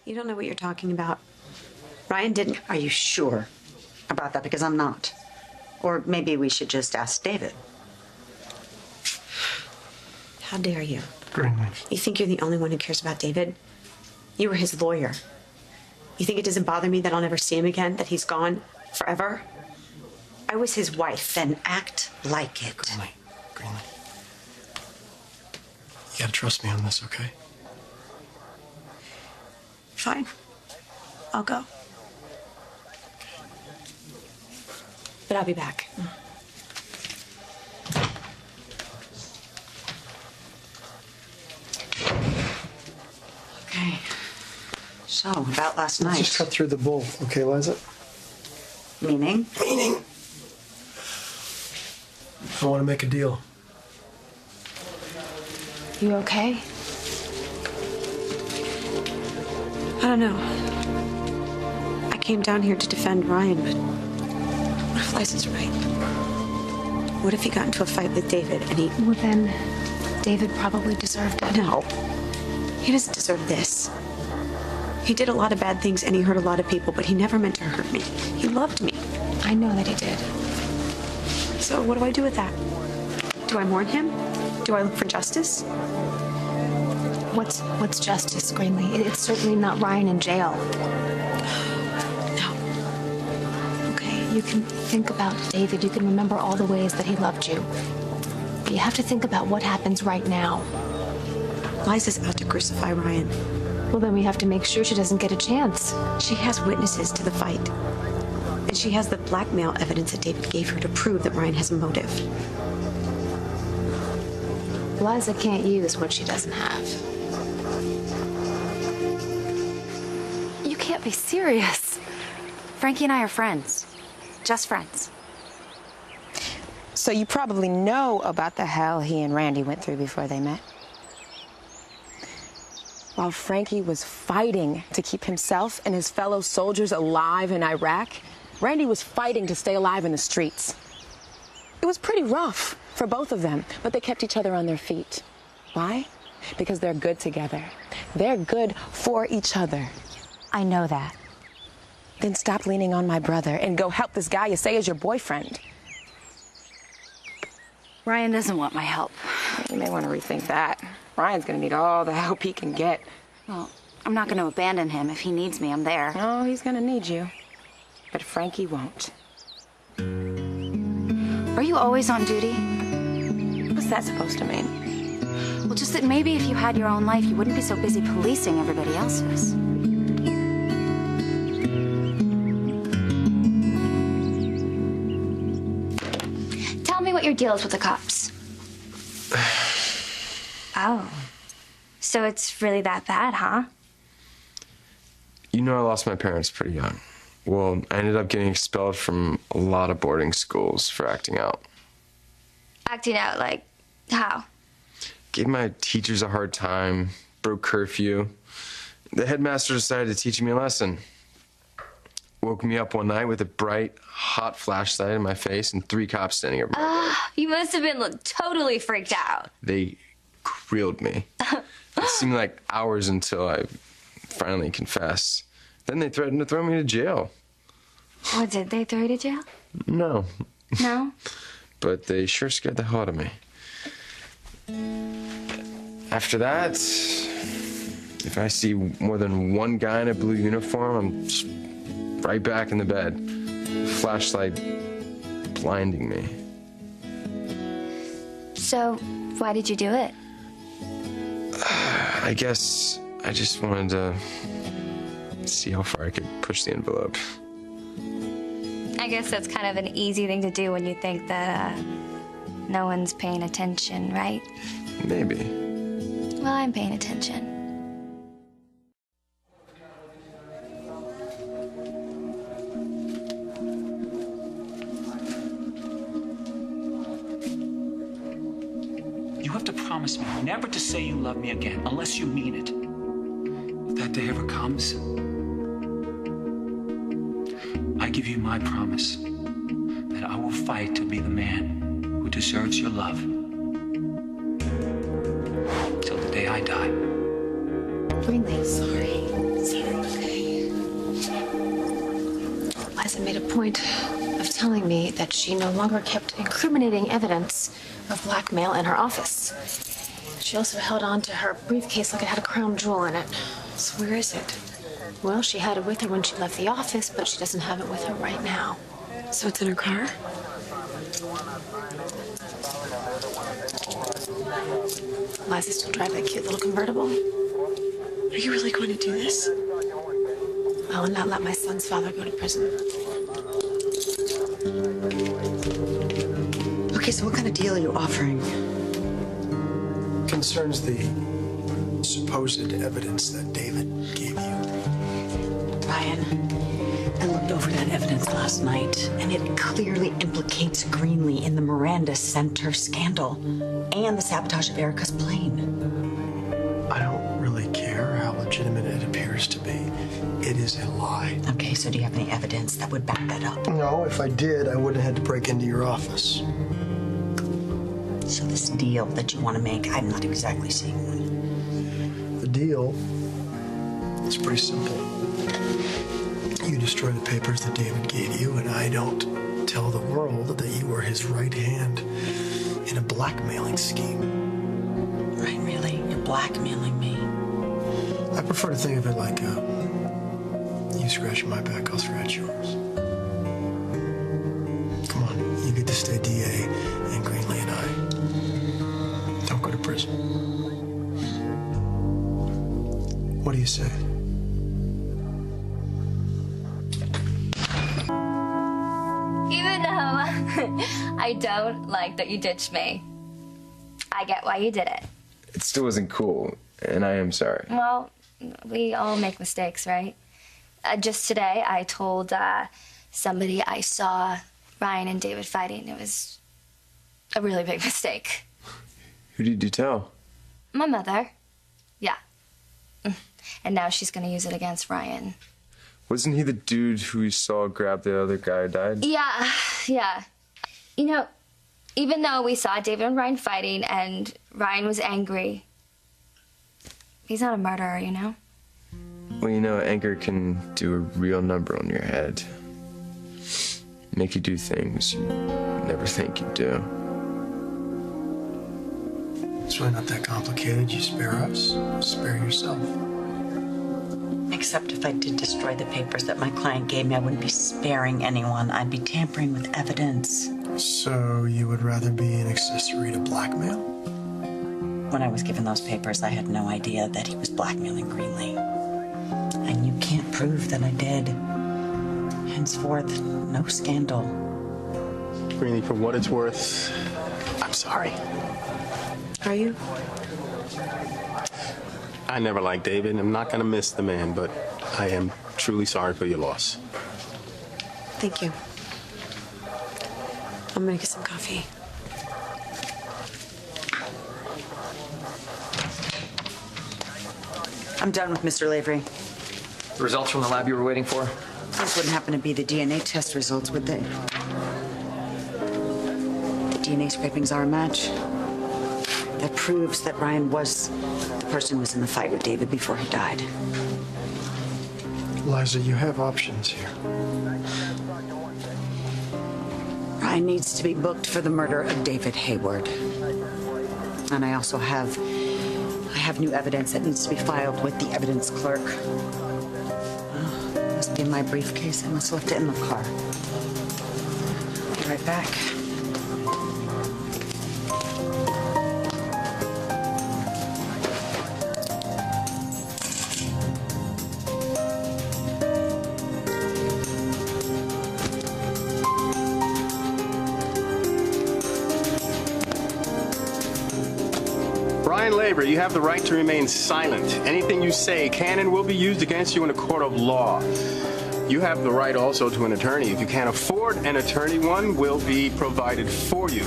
You don't know what you're talking about. Ryan didn't. Are you sure about that? Because I'm not. Or maybe we should just ask David. How dare you? Greenleaf. You think you're the only one who cares about David? You were his lawyer. You think it doesn't bother me that I'll never see him again? That he's gone forever? I was his wife. Then act like it. Greenleaf. You gotta trust me on this, okay? Fine. I'll go. But I'll be back. Okay. So, about last night. Let's just cut through the bull, okay, Liza? Meaning? Meaning? I want to make a deal. You okay? I don't know. I came down here to defend Ryan, but what if Liza's right? What if he got into a fight with David and he... Well, then, David probably deserved it. No. He doesn't deserve this. He did a lot of bad things and he hurt a lot of people, but he never meant to hurt me. He loved me. I know that he did. So what do I do with that? Do I mourn him? Do I look for justice? What's justice, Greenlee? It's certainly not Ryan in jail. No. Okay, you can think about David. You can remember all the ways that he loved you. But you have to think about what happens right now. Liza's out to crucify Ryan. Well, then we have to make sure she doesn't get a chance. She has witnesses to the fight. And she has the blackmail evidence that David gave her to prove that Ryan has a motive. Liza can't use what she doesn't have. You can't be serious. Frankie and I are friends. Just friends. So you probably know about the hell he and Randy went through before they met. While Frankie was fighting to keep himself and his fellow soldiers alive in Iraq, Randy was fighting to stay alive in the streets. It was pretty rough for both of them, but they kept each other on their feet. Why? Because they're good together. They're good for each other. I know that. Then stop leaning on my brother and go help this guy you say is your boyfriend. Ryan doesn't want my help. You may want to rethink that. Ryan's gonna need all the help he can get. Well, I'm not going to abandon him. If he needs me, I'm there. Oh, he's gonna need you. But Frankie won't. Are you always on duty? What's that supposed to mean? Well, just that maybe if you had your own life, you wouldn't be so busy policing everybody else's. Tell me what your deal is with the cops. Oh. So it's really that bad, huh? You know, I lost my parents pretty young. Well, I ended up getting expelled from a lot of boarding schools for acting out. Acting out, like, how? Gave my teachers a hard time, broke curfew. The headmaster decided to teach me a lesson. Woke me up one night with a bright, hot flashlight in my face and 3 cops standing over my bed. You must have been totally freaked out. They grilled me. It seemed like hours until I finally confessed. Then they threatened to throw me to jail. What, did they throw you to jail? No. No? But they sure scared the hell out of me. After that, if I see more than one guy in a blue uniform, I'm just right back in the bed. Flashlight blinding me. So, why did you do it? I guess I just wanted to see how far I could push the envelope. I guess that's kind of an easy thing to do when you think that, no one's paying attention, right? Maybe. Well, I'm paying attention. You have to promise me never to say you love me again unless you mean it. If that day ever comes, I give you my promise that I will fight to be the man who deserves your love till the day I die. Greenlee. Sorry. Liza made a point of telling me that she no longer kept incriminating evidence of blackmail in her office. She also held on to her briefcase like it had a crown jewel in it. So where is it? Well, she had it with her when she left the office, but she doesn't have it with her right now. So it's in her car? Liza still drive that cute little convertible? Are you really going to do this? I will not let my son's father go to prison. Okay, so what kind of deal are you offering? Concerns the supposed evidence that David gave you. Ryan, I looked over that evidence last night, and it clearly implicates Greenlee in the Miranda Center scandal and the sabotage of Erica's plane. I don't really care how legitimate it appears to be. It is a lie. Okay, so do you have any evidence that would back that up? No, if I did, I wouldn't have had to break into your office. So this deal that you want to make, I'm not exactly seeing one. The deal is pretty simple. You destroy the papers that David gave you, and I don't tell the world that you were his right hand in a blackmailing scheme. Right, really? You're blackmailing me? I prefer to think of it like you scratch my back, I'll scratch yours. Come on, you get to stay DA, and Greenlee and I don't go to prison. What do you say? Even though I don't like that you ditched me, I get why you did it. It still wasn't cool, and I am sorry. Well, we all make mistakes, right? Just today, I told somebody I saw Ryan and David fighting. It was a really big mistake. Who did you tell? My mother. Yeah. And now she's gonna use it against Ryan. Wasn't he the dude who we saw grab the other guy who died? Yeah. You know, even though we saw David and Ryan fighting and Ryan was angry, he's not a murderer, you know? Well, you know, anger can do a real number on your head. Make you do things you never think you'd do. It's really not that complicated. You spare us, spare yourself. Except if I did destroy the papers that my client gave me, I wouldn't be sparing anyone. I'd be tampering with evidence. So you would rather be an accessory to blackmail? When I was given those papers, I had no idea that he was blackmailing Greenlee. And you can't prove that I did. Henceforth, no scandal. Greenlee, for what it's worth, I'm sorry. Are you? I never liked David. I'm not going to miss the man, but I am truly sorry for your loss. Thank you. I'm gonna get some coffee. I'm done with Mr. Lavery. The results from the lab you were waiting for? Those wouldn't happen to be the DNA test results, would they? The DNA scrapings are a match. That proves that Ryan was the person who was in the fight with David before he died. Liza, you have options here. Ryan needs to be booked for the murder of David Hayward. And I also have new evidence that needs to be filed with the evidence clerk. Oh, must be in my briefcase. I must have left it in the car. I'll be right back. Brian Lavery, you have the right to remain silent. Anything you say can and will be used against you in a court of law. You have the right also to an attorney. If you can't afford an attorney, one will be provided for you.